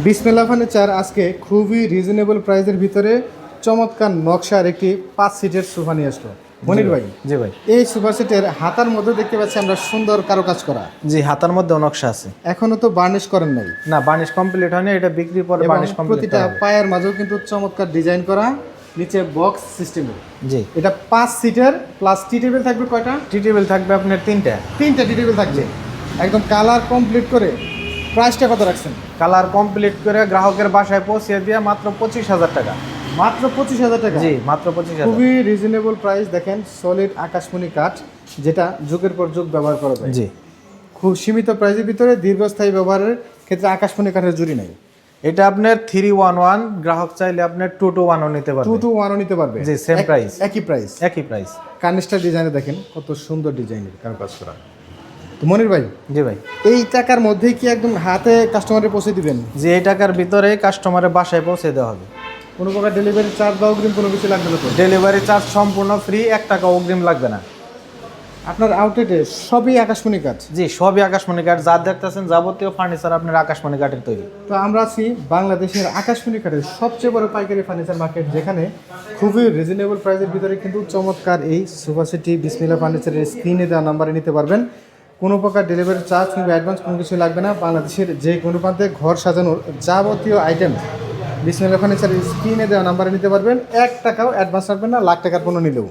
বিসমিল্লাহ ফার্নিচার আজকে খুবই রিজনেবল প্রাইসের ভিতরে চমৎকার নকশার একটি 5 সিটের সোফা নিয়ে আসলো। মনির ভাই, জি ভাই, এই সোফা সেটের হাতার মধ্যে দেখতে পাচ্ছি আমরা সুন্দর কারুকাজ করা। জি হাতার মধ্যে নকশা আছে। এখনো তো বার্নিশ করেন নাই? না, বার্নিশ কমপ্লিট হয়নি, এটা বিক্রির পরে এবং বার্নিশ কমপ্লিট প্রতিটা করা হবে। পায়ের মাঝেও কিন্তু চমৎকার ডিজাইন করা, নিচে বক্স সিস্টেমের। জি, এটা 5 সিটার প্লাস টি টেবিল থাকবে কয়টা? টি টেবিল থাকবে আপনার তিনটা টি টেবিল থাকবে। একদম কালার কমপ্লিট করে প্রাইসটা কত রাখছেন? কালার কমপ্লিট করে গ্রাহকের বাসায় পৌঁছে দিয়ে মাত্র 25,000 টাকা। মাত্র 25,000 টাকা? জি, মাত্র 25,000। খুবই রিজনেবল প্রাইস। দেখেন সলিড আকাশমণি কাঠ, যেটা যুগের পর যুগ ব্যবহার করা যায়। জি, খুব সীমিত প্রাইসের ভিতরে দীর্ঘস্থায়ী ব্যবহারের ক্ষেত্রে আকাশমণি কাঠের জুড়ি নাই। এটা আপনার 311, গ্রাহক চাইলে আপনার 221ও নিতে পারবে। 221ও নিতে পারবে। জি, সেম প্রাইস, একই প্রাইস। একই প্রাইস। কার্নিশটা ডিজাইনে দেখেন কত সুন্দর ডিজাইনের কারুকাজ করা। তো মনির ভাই, জি ভাই, এই টাকার মধ্যেই কি একদম হাতে কাস্টমারে পৌঁছে দিবেন? যে এই টাকার ভিতরে কাস্টমারের বাসায় পৌঁছে দেওয়া হবে। কোনো প্রকার ডেলিভারি চার্জ বা অগ্রিম কোনো কিছু লাগবে না তো? ডেলিভারি চার্জ সম্পূর্ণ ফ্রি, 1 টাকা অগ্রিম লাগবে না। আপনার আউটলেটে সবই আকাশমণি কাঠ? জি, সবই আকাশমণি কাঠ। যা দেখতেছেন যাবতীয় ফার্নিচার আপনার আকাশমণি কাঠের তৈরি। তো আমরা আছি বাংলাদেশের আকাশমণি কাঠের সবচেয়ে বড় পাইকারি ফার্নিচার মার্কেট, যেখানে খুবই রিজনেবল প্রাইসের ভিতরে কিন্তু চমৎকার এই সোফা সেটটি বিসমিল্লাহ ফার্নিচারের স্ক্রিনে দেওয়া নাম্বারে নিতে পারবেন। কোনো প্রকার ডেলিভারি চার্জ কিংবা অ্যাডভান্স কোনো কিছু লাগবে না। বাংলাদেশের যে কোনো প্রান্তে ঘর সাজানোর যাবতীয় আইটেম বিসমিল্লাহ ফার্নিচারের স্ক্রিনে দেওয়া নাম্বারে নিতে পারবেন। 1 টাকাও অ্যাডভান্স রাখবেন না, লাখ টাকার পণ্য নিলেও।